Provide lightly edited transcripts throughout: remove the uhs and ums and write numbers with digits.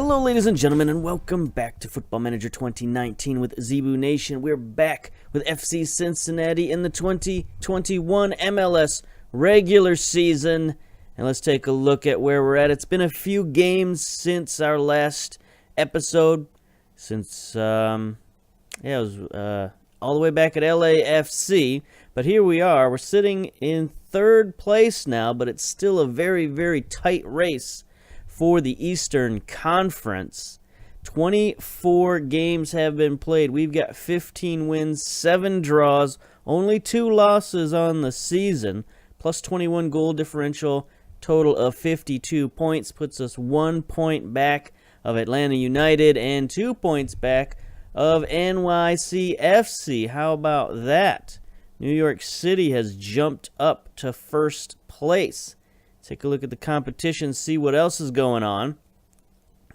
Hello, ladies and gentlemen, and welcome back to Football Manager 2019 with Zebu Nation. We're back with FC Cincinnati in the 2021 MLS regular season. And let's take a look at where we're at. It's been a few games since our last episode. Since, it was all the way back at LAFC. But here we are. We're sitting in third place now, but it's still a very, very tight race for the Eastern Conference. 24 games have been played. We've got 15 wins, 7 draws, only 2 losses on the season, plus 21 goal differential, total of 52 points, puts us 1 point back of Atlanta United and 2 points back of NYCFC. How about that? New York City has jumped up to first place. Take a look at the competition, see what else is going on.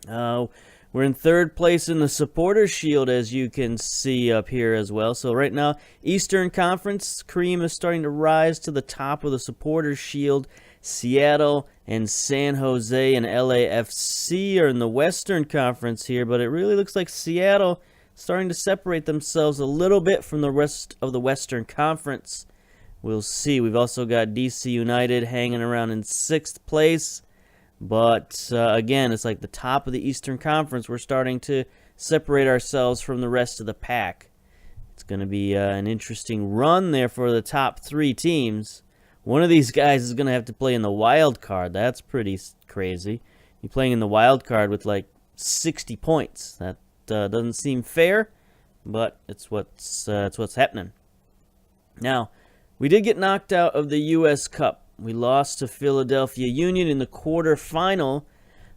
We're in third place in the Supporters Shield, as you can see up here as well. So right now, Eastern Conference, cream is starting to rise to the top of the Supporters Shield. Seattle and San Jose and LAFC are in the Western Conference here, but it really looks like Seattle starting to separate themselves a little bit from the rest of the Western Conference. We'll see. We've also got DC United hanging around in 6th place. But, again, it's like the top of the Eastern Conference. We're starting to separate ourselves from the rest of the pack. It's going to be an interesting run there for the top 3 teams. One of these guys is going to have to play in the wild card. That's pretty crazy. You're playing in the wild card with, like, 60 points. That doesn't seem fair, but it's what's happening. Now, we did get knocked out of the U.S. Cup. We lost to Philadelphia Union in the quarterfinal,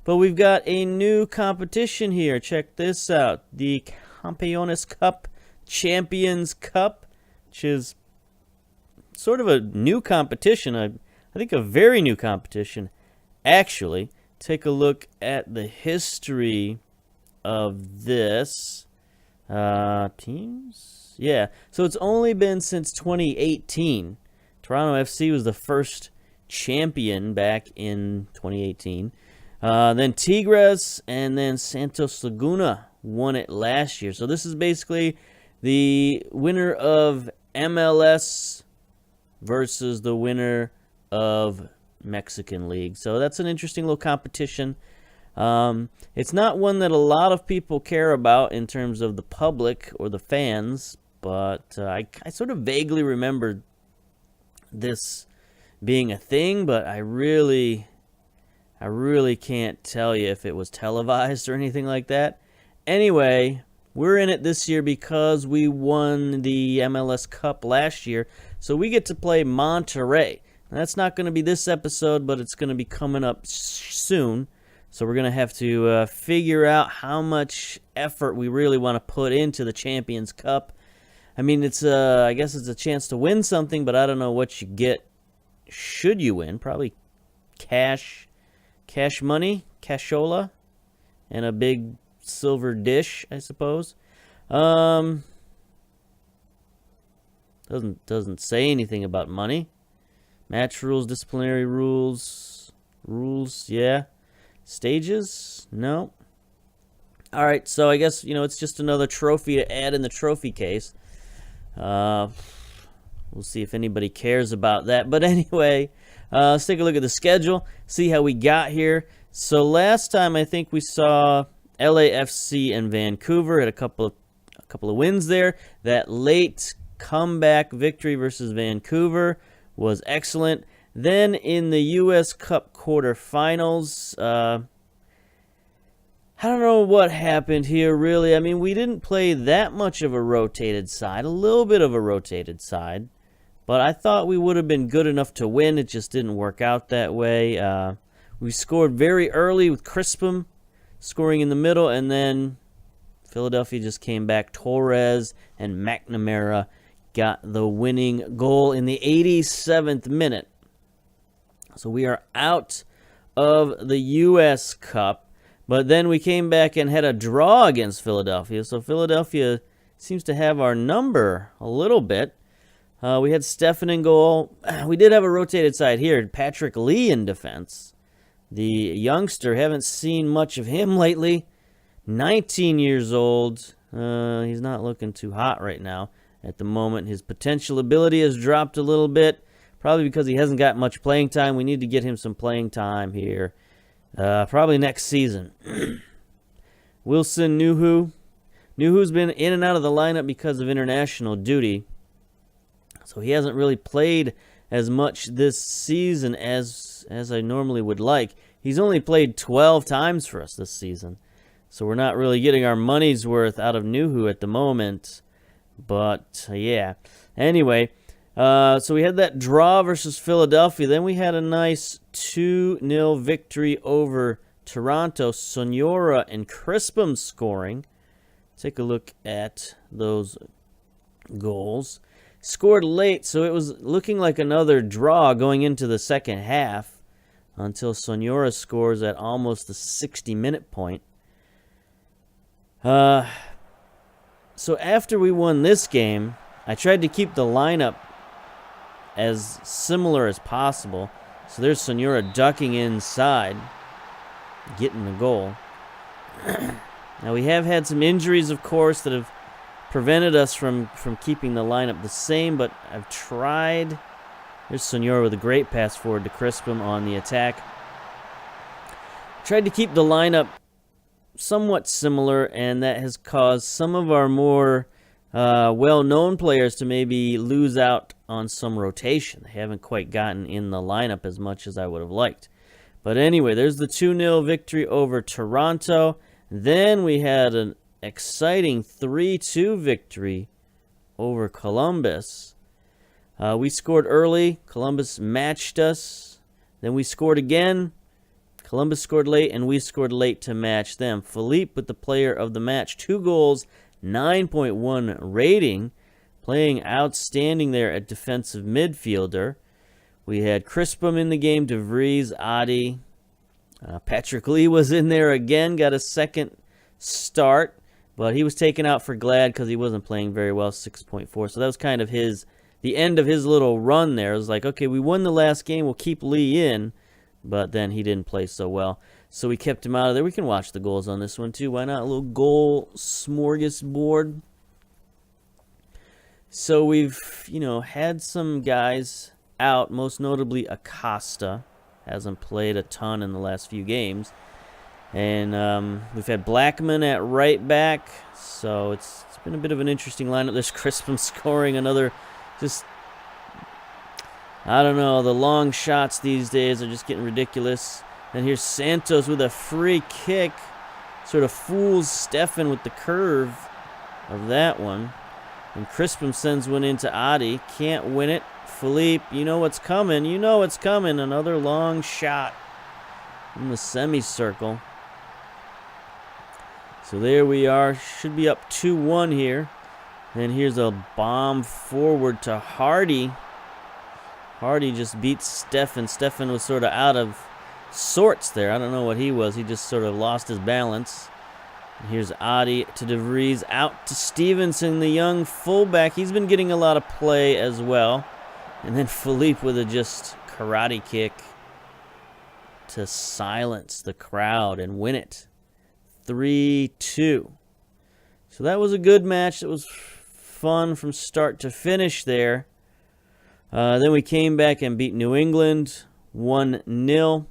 but we've got a new competition here. Check this out. The Campeones Cup, Champions Cup, which is sort of a new competition. I think a very new competition, actually. Take a look at the history of this. Teams? Yeah, so it's only been since 2018. Toronto FC was the first champion back in 2018. Then Tigres and then Santos Laguna won it last year. So this is basically the winner of MLS versus the winner of Mexican League. So that's an interesting little competition. It's not one that a lot of people care about in terms of the public or the fans, but I sort of vaguely remember this being a thing, but I really can't tell you if it was televised or anything like that. Anyway, we're in it this year because we won the MLS Cup last year, so we get to play Monterrey. Now, that's not going to be this episode, but it's going to be coming up soon. So we're going to have to figure out how much effort we really want to put into the Champions Cup. I mean, I guess it's a chance to win something, but I don't know what you get should you win. Probably cash money, cashola, and a big silver dish, I suppose. Doesn't say anything about money. Match rules, disciplinary rules, yeah. Stages? No. All right, so I guess, it's just another trophy to add in the trophy case. We'll see if anybody cares about that. But anyway, let's take a look at the schedule, see how we got here. So last time I think we saw LAFC and Vancouver had a couple of wins there. That late comeback victory versus Vancouver was excellent. Then in the U.S. Cup quarterfinals, I don't know what happened here, really. I mean, we didn't play that much of a rotated side, a little bit of a rotated side, but I thought we would have been good enough to win. It just didn't work out that way. We scored very early with Crispum scoring in the middle, and then Philadelphia just came back. Torres and McNamara got the winning goal in the 87th minute. So we are out of the U.S. Cup. But then we came back and had a draw against Philadelphia. So Philadelphia seems to have our number a little bit. We had Stefan in goal. We did have a rotated side here. Patrick Lee in defense. The youngster, haven't seen much of him lately. 19 years old. He's not looking too hot right now. At the moment, his potential ability has dropped a little bit. Probably because he hasn't got much playing time. We need to get him some playing time here. Probably next season. Wilson Nuhu. Nuhu's been in and out of the lineup because of international duty. So he hasn't really played as much this season as I normally would like. He's only played 12 times for us this season. So we're not really getting our money's worth out of Nuhu at the moment. But, yeah. Anyway, so we had that draw versus Philadelphia. Then we had a nice 2-0 victory over Toronto. Sonora and Crispum scoring. Take a look at those goals. Scored late, so it was looking like another draw going into the second half until Sonora scores at almost the 60-minute point. So after we won this game, I tried to keep the lineup as similar as possible. So there's Sonora ducking inside, getting the goal. Now we have had some injuries, of course, that have prevented us from keeping the lineup the same, but I've tried. There's Sonora with a great pass forward to Crispum on the attack. Tried to keep the lineup somewhat similar, and that has caused some of our more well-known players to maybe lose out on some rotation. They haven't quite gotten in the lineup as much as I would have liked. But anyway, there's the 2-0 victory over Toronto. Then we had an exciting 3-2 victory over Columbus. We scored early. Columbus matched us. Then we scored again. Columbus scored late, and we scored late to match them. Philippe with the player of the match. 2 goals, 9.1 rating. Playing outstanding there at defensive midfielder. We had Crispum in the game, De Vries, Adi. Patrick Lee was in there again, got a second start. But he was taken out for Glad because he wasn't playing very well, 6.4. So that was kind of the end of his little run there. It was like, okay, we won the last game, we'll keep Lee in. But then he didn't play so well. So we kept him out of there. We can watch the goals on this one too. Why not? A little goal smorgasbord. So we've, had some guys out, most notably Acosta. Hasn't played a ton in the last few games. And we've had Blackman at right back. So it's been a bit of an interesting lineup. There's Crispum scoring another I don't know, the long shots these days are just getting ridiculous. And here's Santos with a free kick. Sort of fools Stefan with the curve of that one. And Crispum sends one into Adi. Can't win it. Philippe, you know what's coming. You know what's coming. Another long shot in the semicircle. So there we are. Should be up 2-1 here. And here's a bomb forward to Hardy. Hardy just beats Stefan. Stefan was sort of out of sorts there. I don't know what he was. He just sort of lost his balance. And here's Adi to De Vries. Out to Stevenson, the young fullback. He's been getting a lot of play as well. And then Philippe with a just karate kick to silence the crowd and win it. 3-2. So that was a good match. It was fun from start to finish there. Then we came back and beat New England 1-0.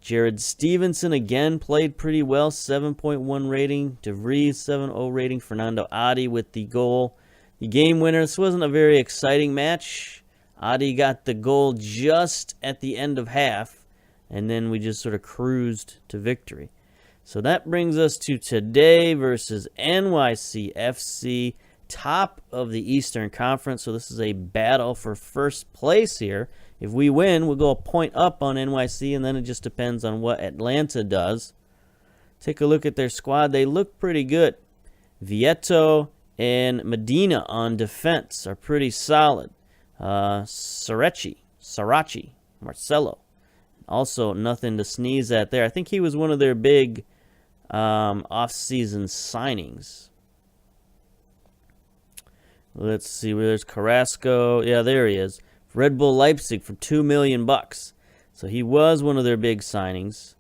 Jared Stevenson again played pretty well, 7.1 rating. De Vries 7.0 rating. Fernando Adi with the goal. The game winner. This wasn't a very exciting match. Adi got the goal just at the end of half, and then we just sort of cruised to victory. So that brings us to today versus NYCFC, top of the Eastern Conference. So this is a battle for first place here. If we win, we'll go a point up on NYC, and then it just depends on what Atlanta does. Take a look at their squad. They look pretty good. Vieto and Medina on defense are pretty solid. Sarachi, Marcelo. Also nothing to sneeze at there. I think he was one of their big off-season signings. Let's see, where's Carrasco? Yeah, there he is. Red Bull Leipzig for $2 million. So he was one of their big signings.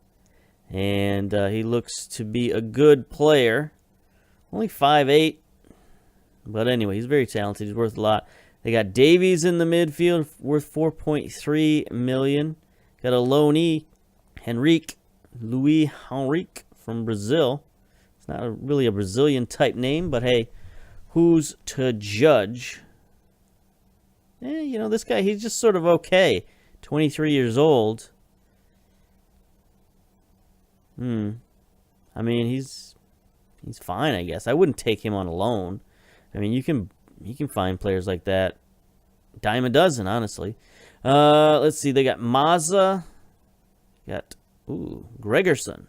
And he looks to be a good player. Only 5'8". But anyway, he's very talented. He's worth a lot. They got Davies in the midfield, worth $4.3 million. Got a loanee, Luis Henrique from Brazil. It's not really a Brazilian type name, but hey, who's to judge? This guy, he's just sort of okay. 23 years old. I mean, he's fine, I guess. I wouldn't take him on a loan. I mean, you can find players like that. Dime a dozen, honestly. Let's see. They got Maza. Got Gregerson,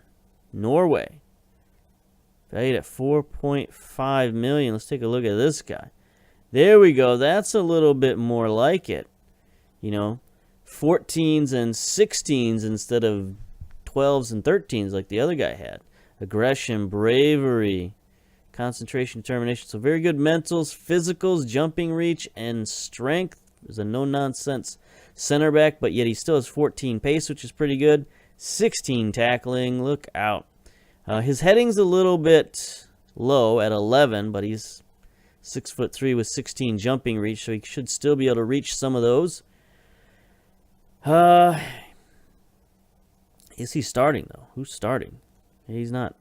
Norway. Valued at $4.5 million. Let's take a look at this guy. There we go. That's a little bit more like it. 14s and 16s instead of 12s and 13s like the other guy had. Aggression, bravery, concentration, determination. So very good mentals, physicals, jumping reach, and strength. There's a no-nonsense center back, but yet he still has 14 pace, which is pretty good. 16 tackling. Look out. His heading's a little bit low at 11, but he's 6'3" with 16 jumping reach, so he should still be able to reach some of those. Is he starting, though? Who's starting? He's not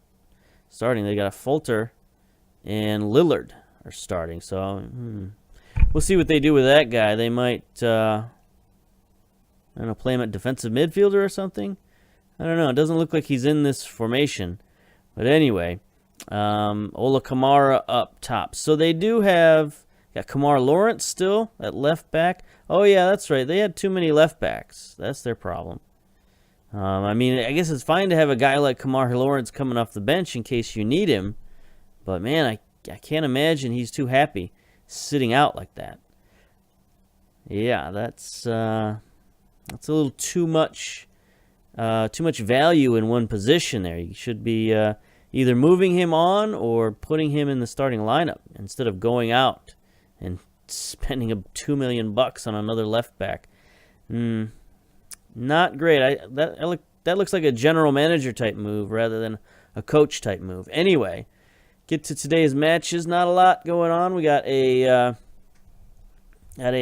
starting. They got Fulter and Lillard are starting, so we'll see what they do with that guy. They might, play him at defensive midfielder or something. I don't know. It doesn't look like he's in this formation. But anyway, Ola Kamara up top. So they do have, got Kamar Lawrence still at left back. Oh, yeah, that's right. They had too many left backs. That's their problem. I guess it's fine to have a guy like Kamar Lawrence coming off the bench in case you need him. But, man, I can't imagine he's too happy sitting out like that. Yeah, that's a little too much value in one position there. You should be either moving him on or putting him in the starting lineup instead of going out and spending $2 million on another left back. Not great. That looks like a general manager type move rather than a coach type move. Anyway, get to today's matches. Not a lot going on. We got a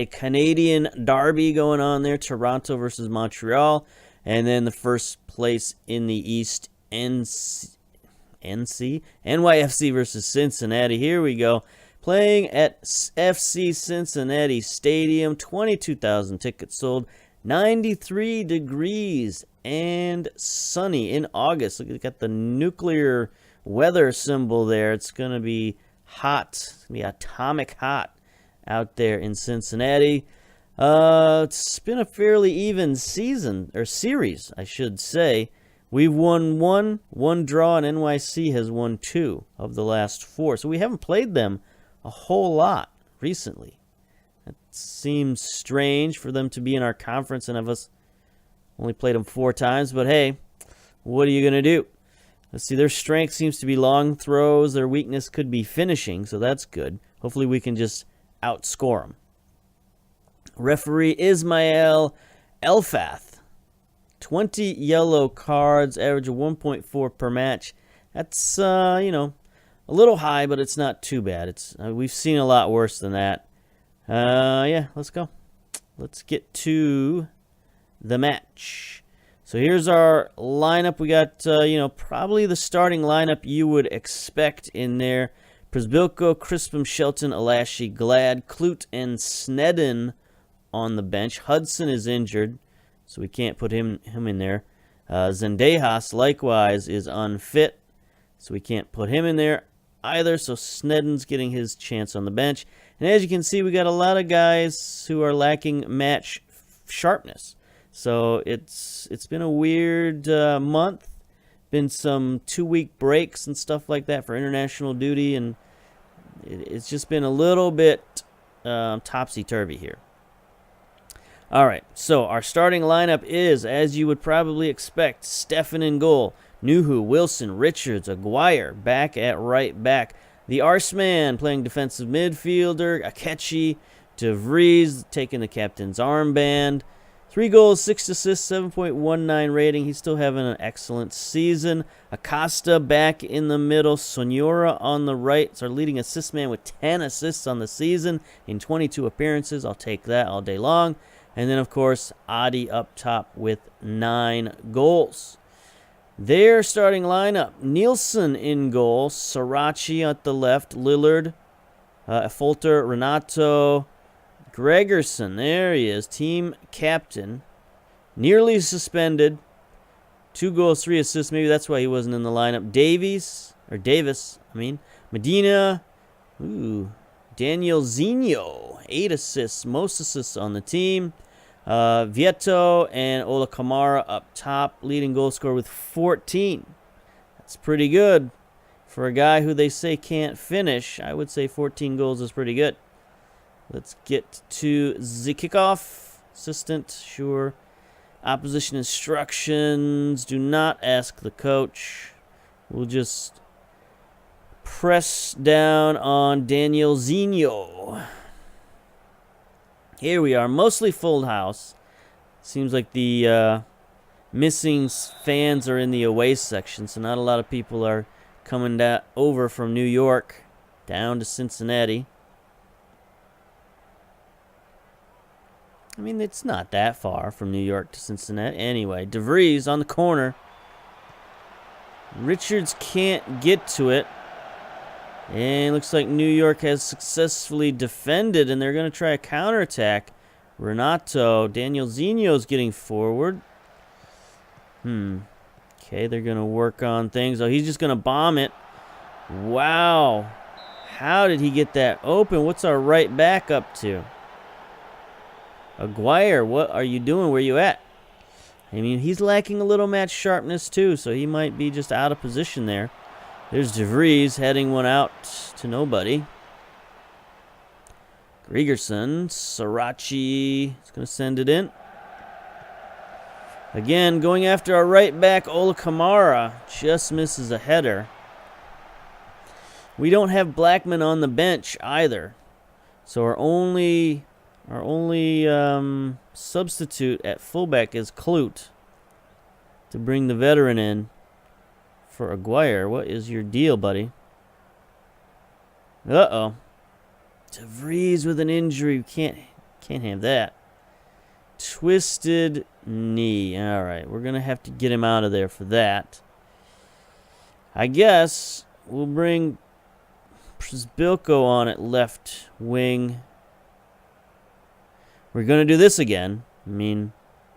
Canadian derby going on there, Toronto versus Montreal, and then the first place in the East, NYCFC versus Cincinnati. Here we go. Playing at FC Cincinnati Stadium, 22,000 tickets sold, 93 degrees and sunny in August. Look, got the nuclear weather symbol there. It's going to be hot. It's going to be atomic hot out there in Cincinnati. It's been a fairly even series, I should say. We've won one draw, and NYC has won 2 of the last 4. So we haven't played them a whole lot recently. It seems strange for them to be in our conference and have us only played them 4 times. But hey, what are you going to do? Let's see, their strength seems to be long throws. Their weakness could be finishing, so that's good. Hopefully we can just outscore them. Referee Ismail Elfath. 20 yellow cards, average of 1.4 per match. That's, a little high, but it's not too bad. We've seen a lot worse than that. Yeah, let's go. Let's get to the match. So here's our lineup. We got, probably the starting lineup you would expect in there. Przybylko, Crispum, Shelton, Alashi, Glad, Clute, and Snedden on the bench. Hudson is injured, so we can't put him in there. Zendejas, likewise, is unfit, so we can't put him in there either. So Snedden's getting his chance on the bench. And as you can see, we got a lot of guys who are lacking match sharpness. So it's been a weird month. Been some 2-week breaks and stuff like that for international duty, and it's just been a little bit topsy-turvy here. All right, so our starting lineup is, as you would probably expect, Stefan in goal, Nuhu, Wilson, Richards, Aguirre back at right back. The Arseman playing defensive midfielder, Akechi, De Vries taking the captain's armband. 3 goals, 6 assists, 7.19 rating. He's still having an excellent season. Acosta back in the middle. Sonora on the right. It's our leading assist man with 10 assists on the season in 22 appearances. I'll take that all day long. And then, of course, Adi up top with 9 goals. Their starting lineup: Nielsen in goal, Srirachi at the left, Lillard, Folter, Renato, Gregerson, there he is, team captain, nearly suspended, 2 goals, 3 assists, maybe that's why he wasn't in the lineup. Davis, Medina, Daniel Zinho, 8 assists, most assists on the team. Vieto and Ola Kamara up top, leading goal scorer with 14. That's pretty good. For a guy who they say can't finish, I would say 14 goals is pretty good. Let's get to the kickoff. Assistant, sure. Opposition instructions. Do not ask the coach. We'll just press down on Daniel Zinho. Here we are, mostly full house. Seems like the missing fans are in the away section, so not a lot of people are coming over from New York down to Cincinnati. I mean, it's not that far from New York to Cincinnati. Anyway, DeVries on the corner. Richards can't get to it. And looks like New York has successfully defended, and they're going to try a counterattack. Renato, Daniel Zinho's getting forward. Okay, they're going to work on things. Oh, he's just going to bomb it. Wow. How did he get that open? What's our right back up to? Aguirre, what are you doing? Where you at? I mean, he's lacking a little match sharpness too, so he might be just out of position there. There's DeVries heading one out to nobody. Gregerson, Srirachi is going to send it in. Again, going after our right back, Ola Kamara. Just misses a header. We don't have Blackman on the bench either. So our only substitute at fullback is Klute to bring the veteran in for Aguirre. What is your deal, buddy? Uh-oh. DeVries with an injury. Can't have that. Twisted knee. All right, we're going to have to get him out of there for that. I guess we'll bring Przbilko on at left wing. We're going to do this again. I mean,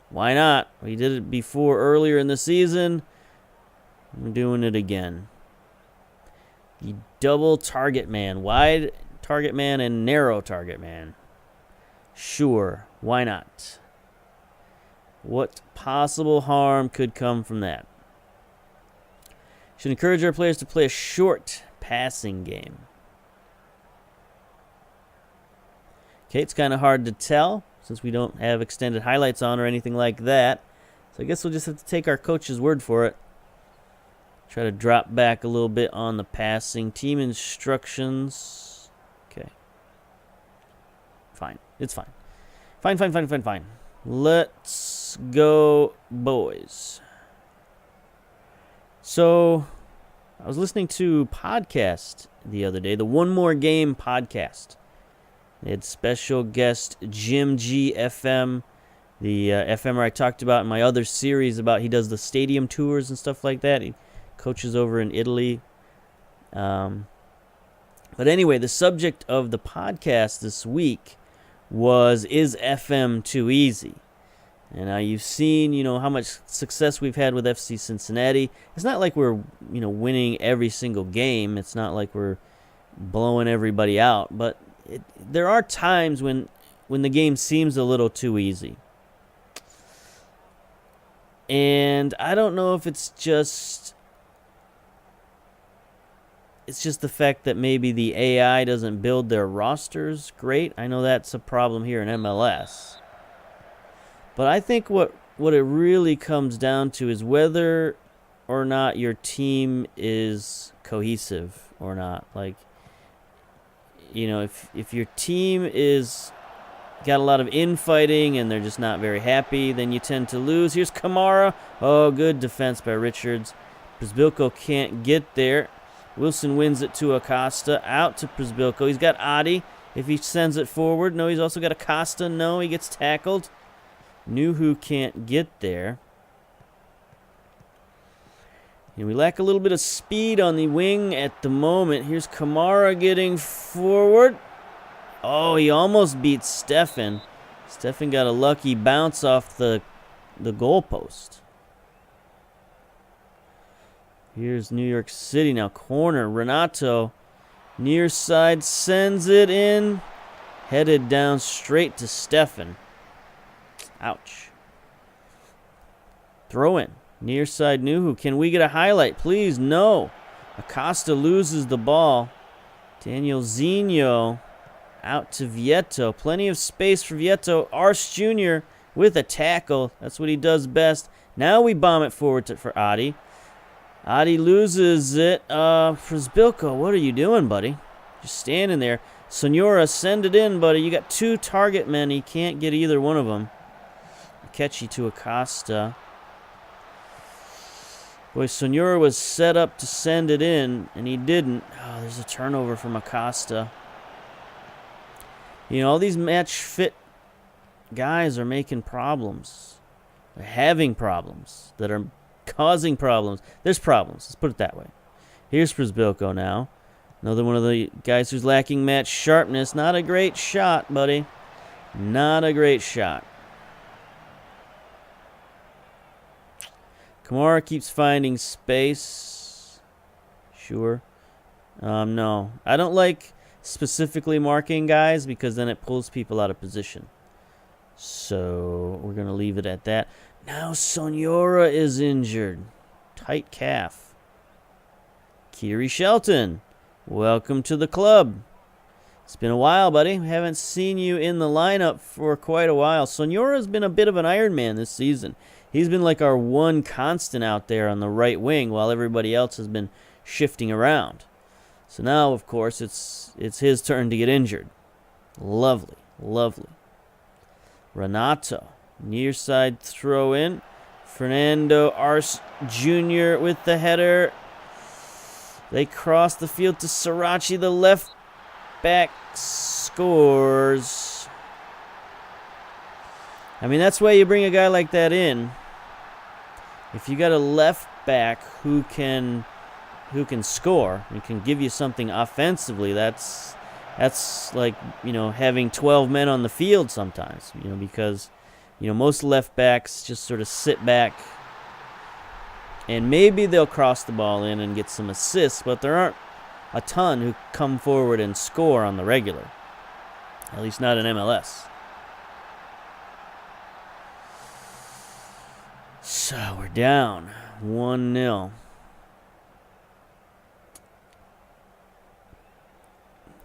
why not? We did it before earlier in the season. We're doing it again. The double target man. Wide target man and narrow target man. Sure, why not? What possible harm could come from that? Should encourage our players to play a short passing game. Okay, it's kind of hard to tell since we don't have extended highlights on or anything like that. So I guess we'll just have to take our coach's word for it. Try to drop back a little bit on the passing. Team instructions. Okay. Fine. It's fine. Fine. Let's go, boys. So, I was listening to a podcast the other day, the One More Game podcast. They had special guest Jim G. FM, the FM I talked about in my other series about he does the stadium tours and stuff like that. He coaches over in Italy. But anyway, the subject of the podcast this week was, is FM too easy? And now you've seen, how much success we've had with FC Cincinnati. It's not like we're, winning every single game. It's not like we're blowing everybody out. But there are times when the game seems a little too easy. And I don't know if it's just the fact that maybe the AI doesn't build their rosters great. I know that's a problem here in MLS. But I think what it really comes down to is whether or not your team is cohesive or not. Like, if your team is got a lot of infighting and they're just not very happy, then you tend to lose. Here's Kamara. Oh, good defense by Richards. Przybylko can't get there. Wilson wins it to Acosta. Out to Przybylko. He's got Adi. If he sends it forward. No, he's also got Acosta. No, he gets tackled. Nuhu can't get there. And we lack a little bit of speed on the wing at the moment. Here's Kamara getting forward. Oh, he almost beat Stefan. Stefan got a lucky bounce off the goalpost. Here's New York City now. Corner. Renato. Near side sends it in. Headed down straight to Stefan. Ouch. Throw in. Near side Nuhu. Can we get a highlight, please? No. Acosta loses the ball. Daniel Zinho out to Vieto. Plenty of space for Vieto. Ars Jr. with a tackle. That's what he does best. Now we bomb it forward for Adi. Adi loses it. Przybylko, what are you doing, buddy? Just standing there. Sonora, send it in, buddy. You got 2 target men. He can't get either one of them. Akechi to Acosta. Boy, Sonora was set up to send it in, and he didn't. Oh, there's a turnover from Acosta. You know, all these match-fit guys are making problems. They're having problems that are causing problems. There's problems. Let's put it that way. Here's Przybylko now. Another one of the guys who's lacking match sharpness. Not a great shot, buddy. Not a great shot. Kamara keeps finding space. Sure. No. I don't like specifically marking guys because then it pulls people out of position. So we're going to leave it at that. Now Sonora is injured. Tight calf. Kiri Shelton, welcome to the club. It's been a while, buddy. We haven't seen you in the lineup for quite a while. Sonora's been a bit of an Iron Man this season. He's been like our one constant out there on the right wing while everybody else has been shifting around. So now, of course, it's his turn to get injured. Lovely, lovely. Renato, near side throw in. Fernando Ars Jr. with the header. They cross the field to Sirachi. The left back scores. I mean, that's why you bring a guy like that in. If you got a left back who can score and can give you something offensively, that's like, you know, having 12 men on the field sometimes, you know, because, you know, most left backs just sort of sit back and maybe they'll cross the ball in and get some assists, but there aren't a ton who come forward and score on the regular, at least not in MLS. So we're down 1-0.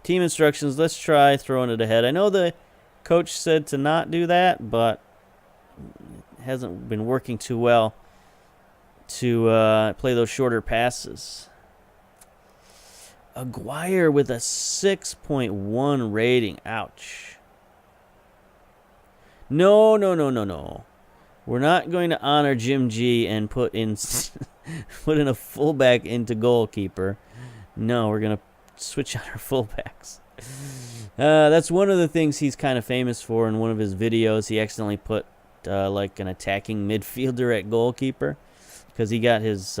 Team instructions, let's try throwing it ahead. I know the coach said to not do that, but it hasn't been working too well to play those shorter passes. Aguirre with a 6.1 rating. Ouch. No. We're not going to honor Jim G and put in a fullback into goalkeeper. No, we're going to switch out our fullbacks. That's one of the things he's kind of famous for. In one of his videos, he accidentally put like an attacking midfielder at goalkeeper because he got his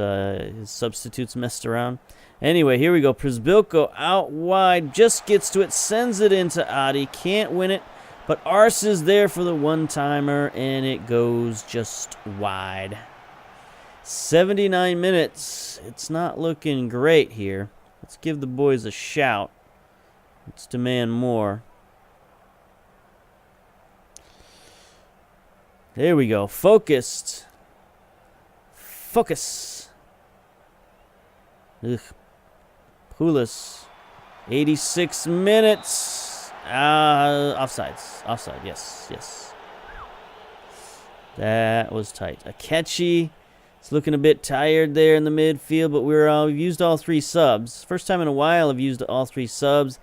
substitutes messed around. Anyway, here we go. Przybylko out wide, just gets to it, sends it into Adi, can't win it, but Ars is there for the one-timer, and it goes just wide. 79 minutes. It's not looking great here. Let's give the boys a shout. Let's demand more. There we go. Focused. Focus. Ugh. Pulis. 86 minutes. Offsides. Offside. Yes. That was tight. Akechi. It's looking a bit tired there in the midfield, but we've used all 3 subs. First time in a while I've used all 3 subs.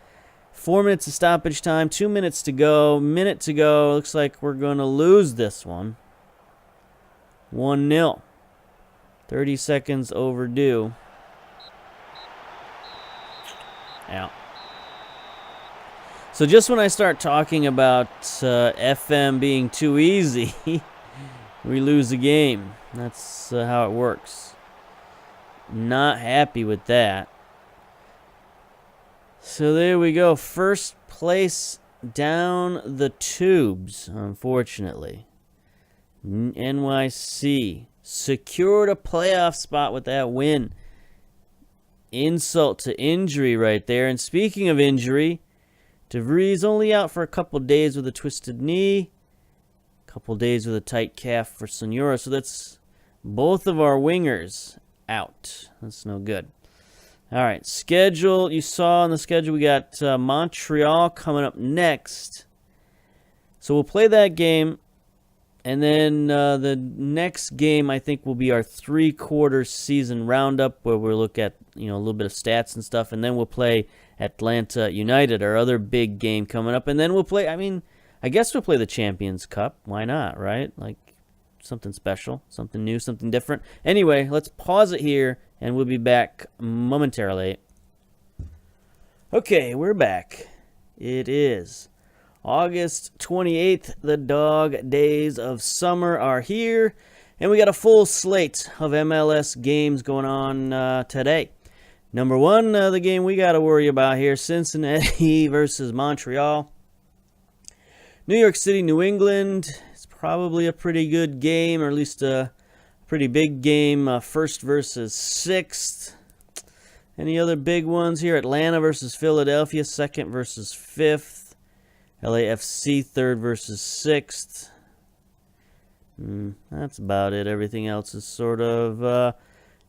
4 minutes of stoppage time, 2 minutes to go, minute to go. Looks like we're going to lose this one. 1-0. 30 seconds overdue. Out. So just when I start talking about FM being too easy, we lose the game. That's how it works. Not happy with that. So there we go. First place down the tubes, unfortunately. NYC secured a playoff spot with that win. Insult to injury right there. And speaking of injury, DeVries only out for a couple days with a twisted knee. A couple days with a tight calf for Senora. So that's both of our wingers out. That's no good. All right, schedule. You saw on the schedule we got Montreal coming up next. So we'll play that game. And then the next game, I think, will be our three-quarter season roundup where we'll look at, a little bit of stats and stuff. And then we'll play Atlanta United, our other big game coming up. And then we'll play, I guess we'll play the Champions Cup. Why not, right? Like something special, something new, something different. Anyway, let's pause it here, and we'll be back momentarily. Okay, we're back. It is August 28th, the dog days of summer are here, and we got a full slate of MLS games going on today. Number one, the game we got to worry about here, Cincinnati versus Montreal. New York City, New England, it's probably a pretty good game, or at least a pretty big game, first versus sixth. Any other big ones here? Atlanta versus Philadelphia, second versus fifth. LAFC, third versus sixth. That's about it. Everything else is sort of,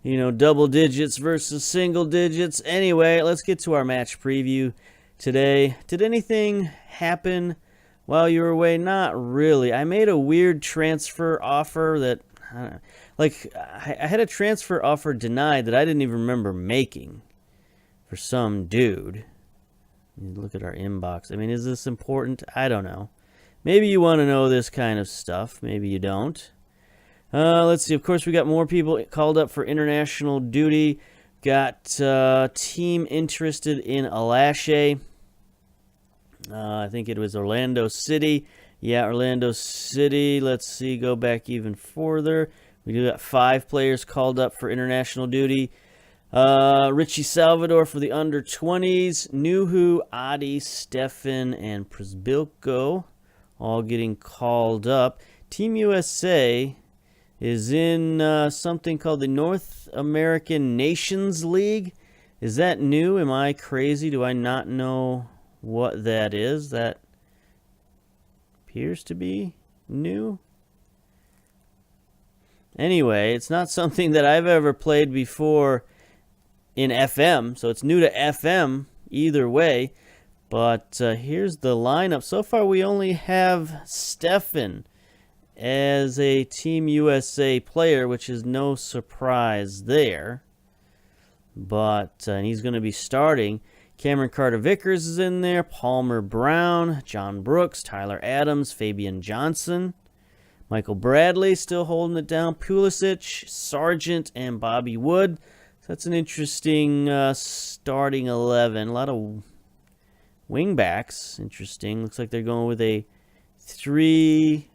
double digits versus single digits. Anyway, let's get to our match preview today. Did anything happen while you were away? Not really. I made a weird transfer offer that, I had a transfer offer denied that I didn't even remember making for some dude. Look at our inbox. Is this important? I don't know. Maybe you want to know this kind of stuff. Maybe you don't. Let's see. Of course, we got more people called up for international duty. Got team interested in Alashe. I think it was Orlando City. Yeah, Orlando City. Let's see. Go back even further. We do got 5 players called up for international duty. Richie Salvador for the under-20s. Nuhu, Adi, Stefan, and Przbilko all getting called up. Team USA is in something called the North American Nations League. Is that new? Am I crazy? Do I not know what that is? That appears to be new. Anyway, it's not something that I've ever played before in FM, so it's new to FM either way. But here's the lineup. So far, we only have Stefan as a Team USA player, which is no surprise there. But and he's going to be starting. Cameron Carter-Vickers is in there. Palmer Brown, John Brooks, Tyler Adams, Fabian Johnson. Michael Bradley still holding it down. Pulisic, Sargent, and Bobby Wood. So that's an interesting starting 11. A lot of wingbacks. Interesting. Looks like they're going with a 3.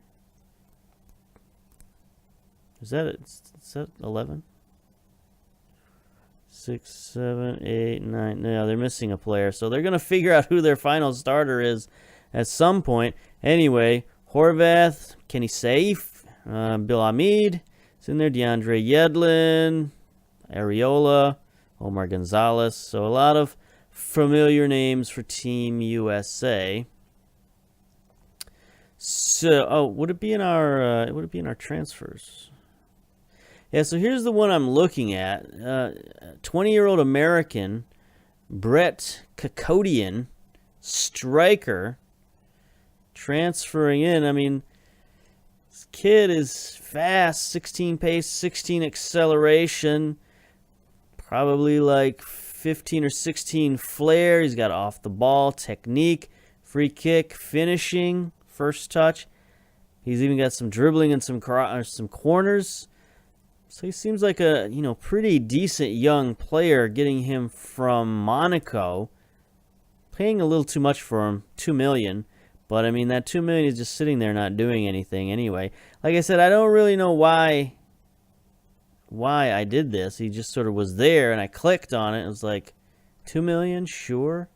Is that 11? 6, 7, 8, 9. No, they're missing a player. So they're going to figure out who their final starter is at some point. Anyway, Horvath, Kenny Saif, Bill Hamid is in there. DeAndre Yedlin, Areola, Omar Gonzalez. So a lot of familiar names for Team USA. So, would it be in our transfers? Yeah, so here's the one I'm looking at. 20-year-old American, Brett Kakodian, striker, transferring in. This kid is fast, 16 pace, 16 acceleration, probably like 15 or 16 flair. He's got off the ball, technique, free kick, finishing, first touch. He's even got some dribbling and some corners. So he seems like a, pretty decent young player. Getting him from Monaco, paying a little too much for him, $2 million. But I mean, that $2 million is just sitting there not doing anything anyway. Like I said, I don't really know why I did this. He just sort of was there, and I clicked on it. It was like, $2 million, sure,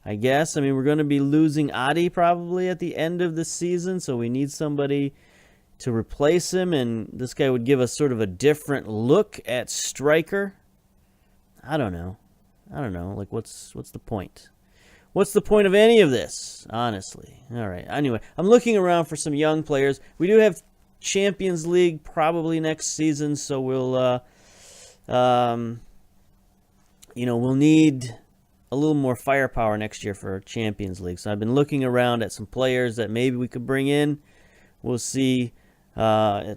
I guess. I mean, we're going to be losing Adi probably at the end of the season, so we need somebody to replace him, and this guy would give us sort of a different look at striker. I don't know. Like, what's the point? What's the point of any of this, honestly? All right. Anyway, I'm looking around for some young players. We do have Champions League probably next season, so we'll need a little more firepower next year for Champions League. So I've been looking around at some players that maybe we could bring in. We'll see. Anyway,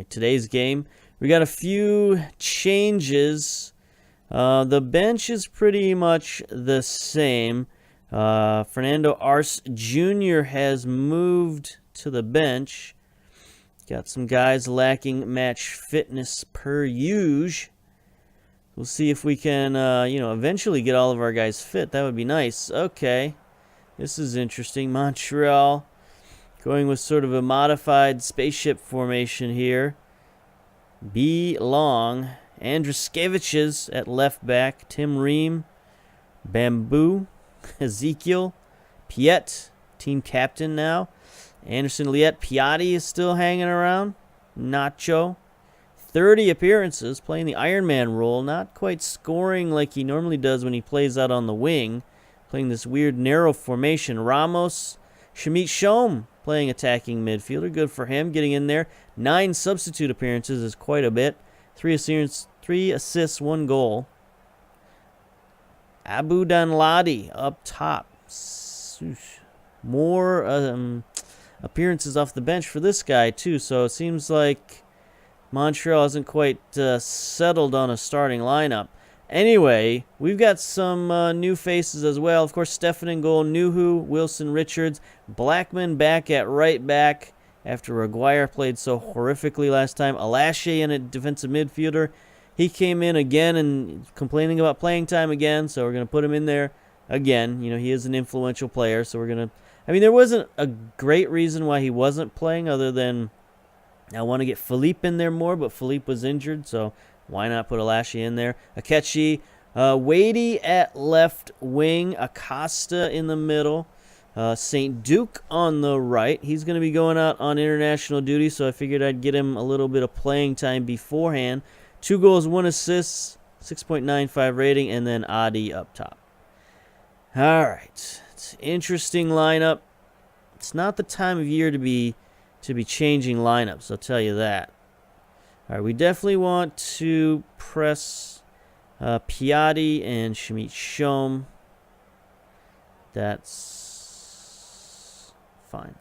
today's game, we got a few changes. The bench is pretty much the same. Fernando Arce Jr. has moved to the bench. Got some guys lacking match fitness per usual. We'll see if we can, eventually get all of our guys fit. That would be nice. Okay, this is interesting. Montreal going with sort of a modified spaceship formation here. B. Long, Andruskevicius at left back, Tim Ream, Bamboo, Ezekiel, Piet, team captain now. Anderson Liet, Piatti is still hanging around. Nacho, 30 appearances, playing the Iron Man role, not quite scoring like he normally does when he plays out on the wing, playing this weird narrow formation. Ramos, Shamit Shom, playing attacking midfielder, good for him, getting in there. 9 substitute appearances is quite a bit. 3 assists, 1 goal. Abu Danladi up top. More appearances off the bench for this guy too, so it seems like Montreal hasn't quite settled on a starting lineup. Anyway, we've got some new faces as well. Of course, Stefan in goal, Nuhu, Wilson, Richards, Blackman back at right back after Aguirre played so horrifically last time. Alashe in a defensive midfielder. He came in again and complaining about playing time again, so we're going to put him in there again. He is an influential player, so we're going to... I mean, there wasn't a great reason why he wasn't playing other than I want to get Philippe in there more, but Philippe was injured, so why not put Alashe in there? Akechi, Wadey at left wing, Acosta in the middle, St. Duke on the right. He's going to be going out on international duty, so I figured I'd get him a little bit of playing time beforehand. 2 goals, 1 assist, 6.95 rating, and then Adi up top. All right. It's an interesting lineup. It's not the time of year to be changing lineups, I'll tell you that. All right, we definitely want to press Piatti and Shamit Shom. That's fine.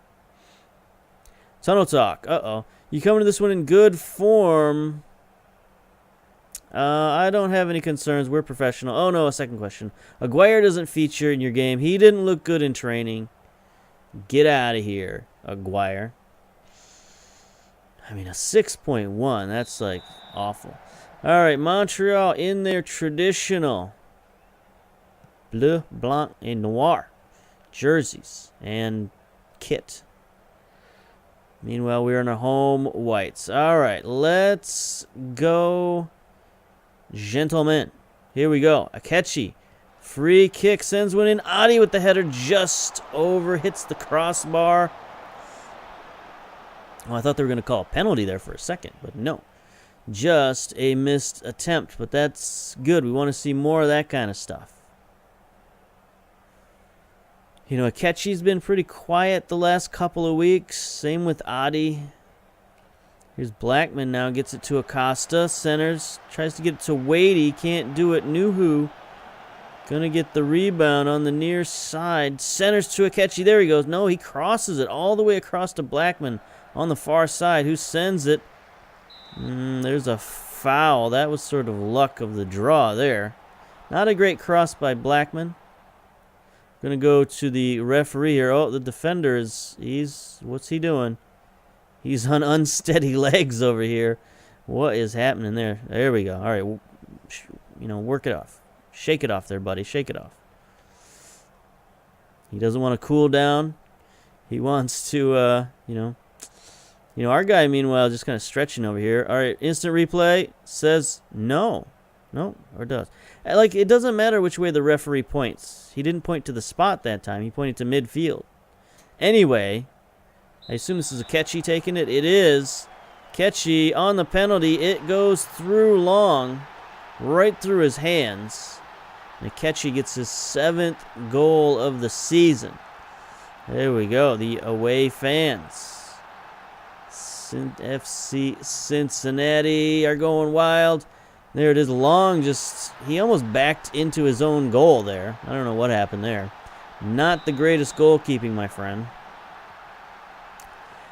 Tunnel talk. Uh-oh. You coming to this one in good form? I don't have any concerns. We're professional. Oh, no, a second question. Aguirre doesn't feature in your game. He didn't look good in training. Get out of here, Aguirre. I mean, a 6.1. That's, like, awful. All right, Montreal in their traditional bleu, blanc, and noir jerseys and kit. Meanwhile, we're in our home whites. All right, let's go... Gentlemen, here we go. Akechi, free kick, sends one in. Adi with the header, just over, hits the crossbar. Oh, I thought they were going to call a penalty there for a second, but no. Just a missed attempt, but that's good. We want to see more of that kind of stuff. Akechi's been pretty quiet the last couple of weeks. Same with Adi. Here's Blackman now, gets it to Acosta. Centers, tries to get it to Wadey. Can't do it. Nuhu gonna get the rebound on the near side. Centers to Akechi. There he goes. No, he crosses it all the way across to Blackman on the far side. Who sends it? There's a foul. That was sort of luck of the draw there. Not a great cross by Blackman. Going to go to the referee here. Oh, the defender what's he doing? He's on unsteady legs over here. What is happening there? There we go. All right, work it off. Shake it off there, buddy. Shake it off. He doesn't want to cool down. He wants to, our guy, meanwhile, just kind of stretching over here. All right, instant replay says no. No, or does. Like, it doesn't matter which way the referee points. He didn't point to the spot that time. He pointed to midfield. Anyway, I assume this is a Ketchy taking it. It is. Ketchy on the penalty. It goes through long, right through his hands. And Ketchy gets his 7th goal of the season. There we go. The away fans. FC Cincinnati are going wild. There it is. Long he almost backed into his own goal there. I don't know what happened there. Not the greatest goalkeeping, my friend.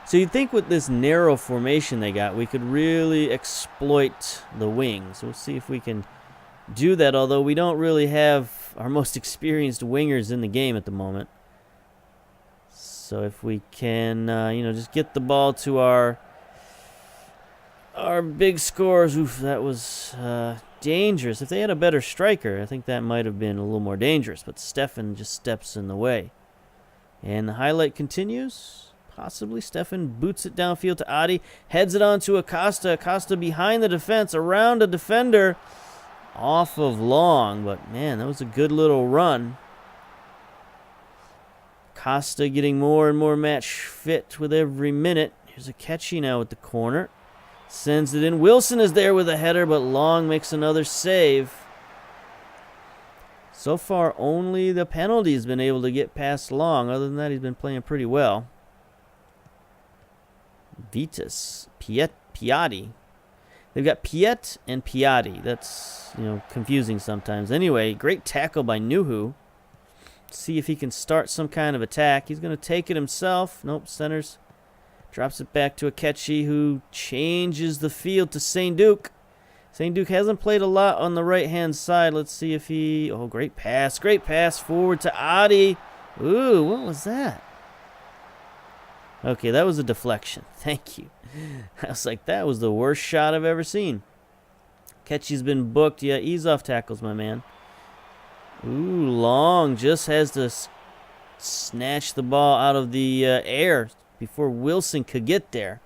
So you'd think with this narrow formation they got, we could really exploit the wings. We'll see if we can do that, although we don't really have our most experienced wingers in the game at the moment. So if we can, just get the ball to our big scores. Oof, that was dangerous. If they had a better striker, I think that might have been a little more dangerous. But Stefan just steps in the way. And the highlight continues. Possibly Stefan boots it downfield to Adi. Heads it on to Acosta. Acosta behind the defense, around a defender. Off of Long. But, man, that was a good little run. Costa getting more and more match fit with every minute. Here's a Ketchy now with the corner. Sends it in. Wilson is there with a header, but Long makes another save. So far, only the penalty has been able to get past Long. Other than that, he's been playing pretty well. Vitas, Piatti. They've got Piet and Piatti. That's, confusing sometimes. Anyway, great tackle by Nuhu. See if he can start some kind of attack. He's going to take it himself. Nope, centers. Drops it back to Akechi, who changes the field to St. Duke. St. Duke hasn't played a lot on the right-hand side. Let's see if he... Oh, great pass. Great pass forward to Adi. Ooh, what was that? Okay, that was a deflection. Thank you. I was like, that was the worst shot I've ever seen. Ketchy's been booked. Yeah, ease off tackles, my man. Ooh, Long just has to snatch the ball out of the air before Wilson could get there.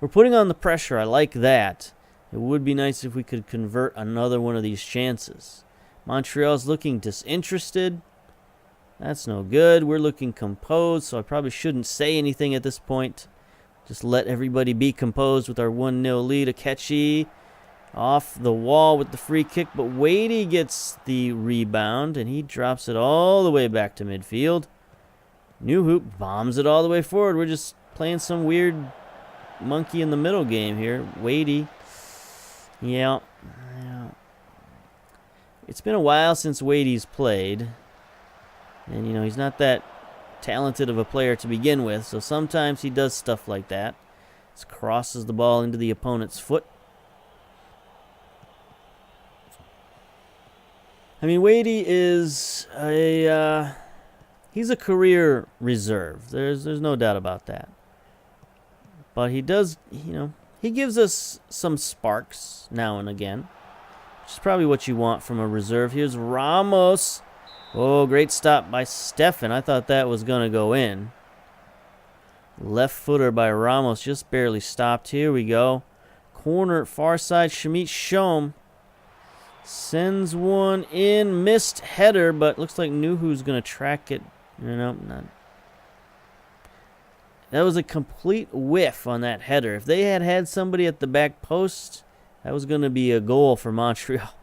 We're putting on the pressure. I like that. It would be nice if we could convert another one of these chances. Montreal's looking disinterested. That's no good. We're looking composed, so I probably shouldn't say anything at this point. Just let everybody be composed with our 1-0 lead. Akechi off the wall with the free kick, but Wadey gets the rebound, and he drops it all the way back to midfield. New Hoop bombs it all the way forward. We're just playing some weird monkey in the middle game here. Wadey. Yeah. It's been a while since Wadey's played. And, he's not that talented of a player to begin with, so sometimes he does stuff like that. Just crosses the ball into the opponent's foot. I mean, Wadey is he's a career reserve. There's no doubt about that. But he does, he gives us some sparks now and again, which is probably what you want from a reserve. Here's Ramos. Oh, great stop by Stefan. I thought that was going to go in. Left footer by Ramos, just barely stopped. Here we go. Corner, far side, Shamit Shom. Sends one in, missed header, but looks like Nuhu's going to track it. No, not. That was a complete whiff on that header. If they had somebody at the back post, that was going to be a goal for Montreal.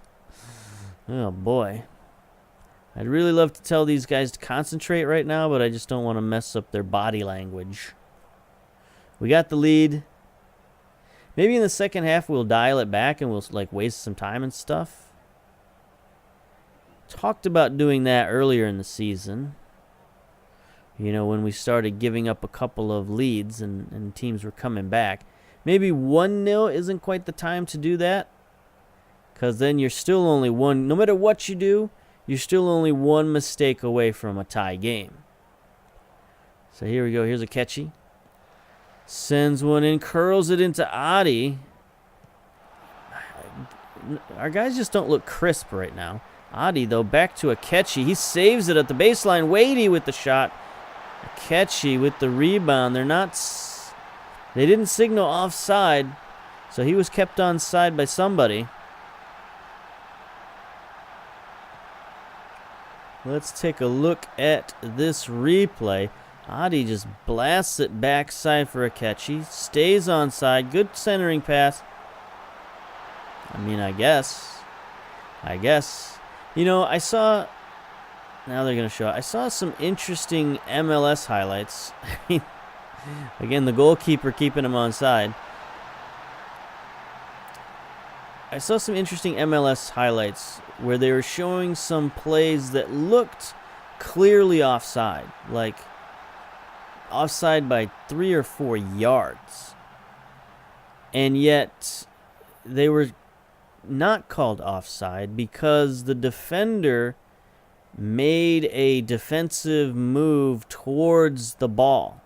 Oh, boy. I'd really love to tell these guys to concentrate right now, but I just don't want to mess up their body language. We got the lead. Maybe in the second half we'll dial it back and we'll waste some time and stuff. Talked about doing that earlier in the season. When we started giving up a couple of leads and teams were coming back. Maybe 1-0 isn't quite the time to do that. because then you're still only one, no matter what you do, you're still only one mistake away from a tie game. So here we go. Here's a catchy. Sends one in, curls it into Adi. Our guys just don't look crisp right now. Adi, though, back to a catchy. He saves it at the baseline. Wadey with the shot. Catchy with the rebound. They didn't signal offside, so he was kept onside by somebody. Let's take a look at this replay. Adi just blasts it backside for a catchy. Stays onside. Good centering pass. I guess. You know, I saw... Now they're going to show it. I saw some interesting MLS highlights. Again, the goalkeeper keeping him onside. I saw some interesting MLS highlights where they were showing some plays that looked clearly offside. Like, offside by 3 or 4 yards. And yet, they were not called offside because the defender made a defensive move towards the ball.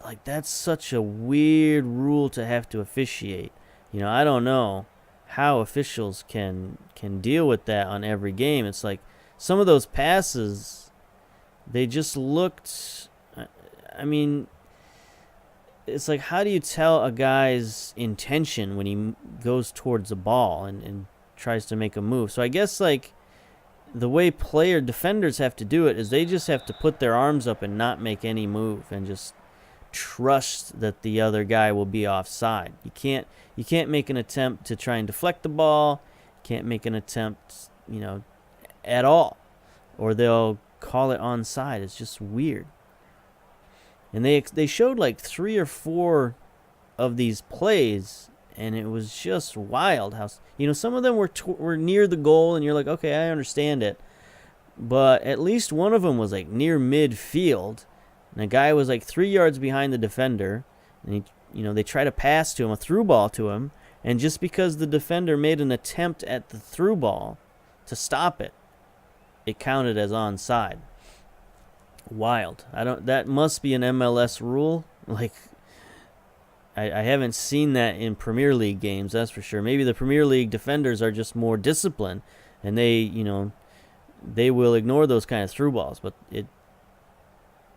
Like, that's such a weird rule to have to officiate. You know, I don't know how officials can deal with that on every game. It's like some of those passes, they just looked, I mean, it's like, how do you tell a guy's intention when he goes towards the ball and tries to make a move? So I guess, like, the way defenders have to do it is they just have to put their arms up and not make any move and just trust that the other guy will be offside. You can't make an attempt to try and deflect the ball. You can't make an attempt, you know, at all, or they'll call it onside. It's just weird. And they showed like 3 or 4 of these plays, and it was just wild how, you know, some of them were near the goal, and you're like, okay, I understand it, but at least one of them was like near midfield, and the guy was like 3 yards behind the defender, and they try to pass to him, a through ball to him, and just because the defender made an attempt at the through ball to stop it, it counted as onside. Wild. That must be an MLS rule. Like, I haven't seen that in Premier League games, that's for sure. Maybe the Premier League defenders are just more disciplined, and they will ignore those kind of through balls. But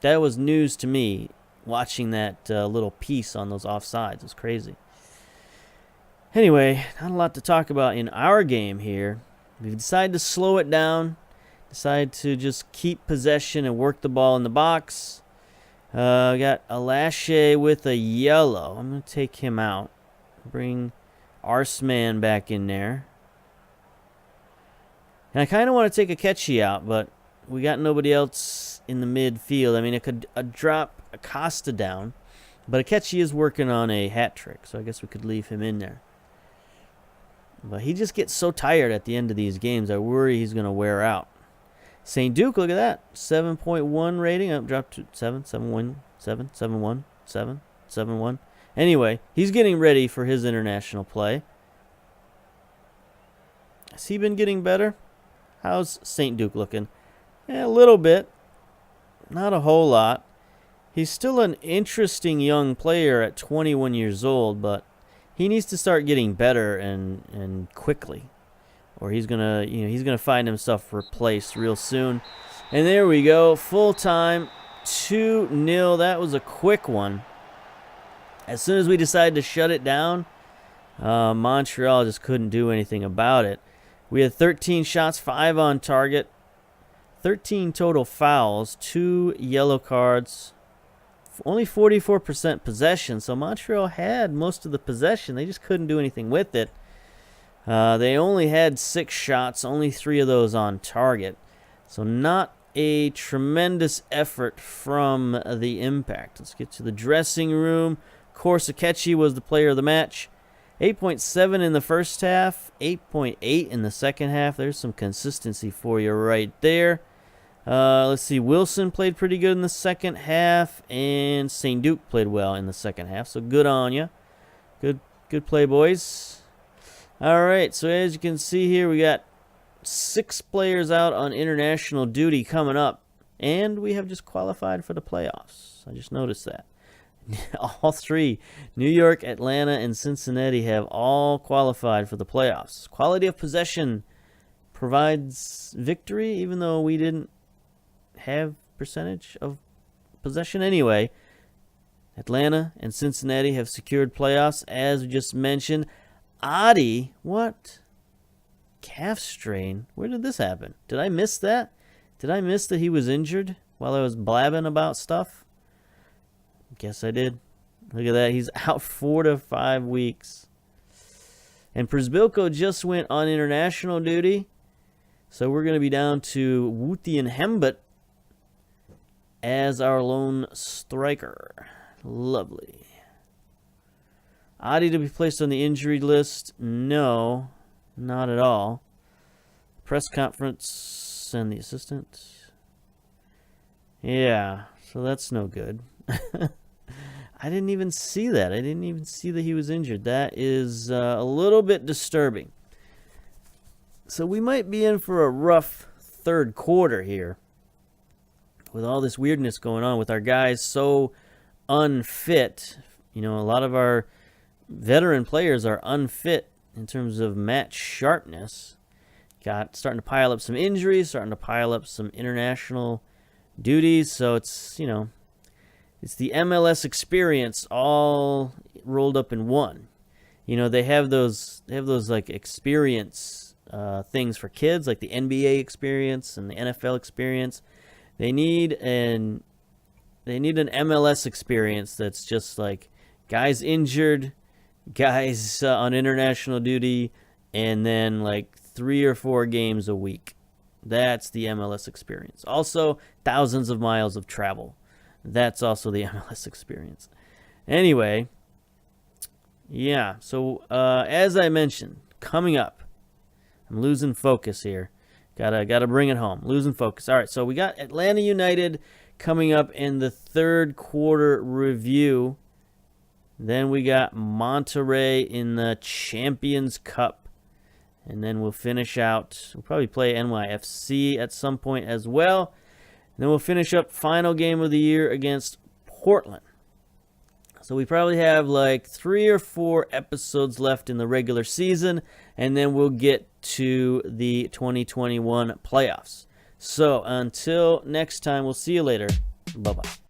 that was news to me, watching that little piece on those offsides. It's crazy. Anyway, not a lot to talk about in our game here. We've decided to slow it down. Decided to just keep possession and work the ball in the box. We got Alashe with a yellow. I'm going to take him out. Bring Arsman back in there. And I kind of want to take a catchy out, but we got nobody else in the midfield. I mean, it could drop Acosta down, but Akechi is working on a hat trick, so I guess we could leave him in there. But he just gets so tired at the end of these games, I worry he's going to wear out. St. Duke, look at that. 7.1 rating. Up, dropped to 7, 7-1, 7, 7-1, 7, 7-1. Anyway, he's getting ready for his international play. Has he been getting better? How's St. Duke looking? Yeah, a little bit. Not a whole lot. He's still an interesting young player at 21 years old, but he needs to start getting better and quickly, or he's gonna find himself replaced real soon. And there we go, full time, 2-0. That was a quick one. As soon as we decided to shut it down, Montreal just couldn't do anything about it. We had 13 shots, 5 on target, 13 total fouls, 2 yellow cards, only 44% possession. So Montreal had most of the possession. They just couldn't do anything with it. They only had 6 shots, only 3 of those on target. So not a tremendous effort from the Impact. Let's get to the dressing room. Of course, Akechi was the player of the match. 8.7 in the first half, 8.8 in the second half. There's some consistency for you right there. Let's see, Wilson played pretty good in the second half, and St. Duke played well in the second half. So good on you. Good play, boys. All right, so as you can see here, we got 6 players out on international duty coming up, and we have just qualified for the playoffs. I just noticed that. All 3, New York, Atlanta, and Cincinnati, have all qualified for the playoffs. Quality of possession provides victory, even though we didn't have percentage of possession anyway. Atlanta and Cincinnati have secured playoffs, as we just mentioned. Adi, what? Calf strain? Where did this happen? Did I miss that? Did I miss that he was injured while I was blabbing about stuff? Guess I did. Look at that. He's out 4 to 5 weeks. And Przbilko just went on international duty. So we're going to be down to Wuti and Hembut as our lone striker. Lovely. Adi to be placed on the injury list? No, not at all. Press conference and the assistant. Yeah, so that's no good. I didn't even see that. I didn't even see that he was injured. That is a little bit disturbing. So we might be in for a rough third quarter here with all this weirdness going on with our guys so unfit. You know, a lot of our veteran players are unfit in terms of match sharpness. Starting to pile up some injuries, starting to pile up some international duties. So it's, you know, it's the MLS experience all rolled up in one. You know, they have those like experience things for kids, like the NBA experience and the NFL experience. They need an MLS experience that's just like guys injured, guys on international duty, and then like 3 or 4 games a week. That's the MLS experience. Also, thousands of miles of travel. That's also the MLS experience. Anyway, yeah, so as I mentioned, coming up, I'm losing focus here. Gotta bring it home. Losing focus. All right, so we got Atlanta United coming up in the third quarter review. Then we got Monterrey in the Champions Cup. And then we'll finish out. We'll probably play NYCFC at some point as well. And then we'll finish up final game of the year against Portland. So we probably have like 3 or 4 episodes left in the regular season, and then we'll get to the 2021 playoffs. So until next time, we'll see you later. Bye-bye.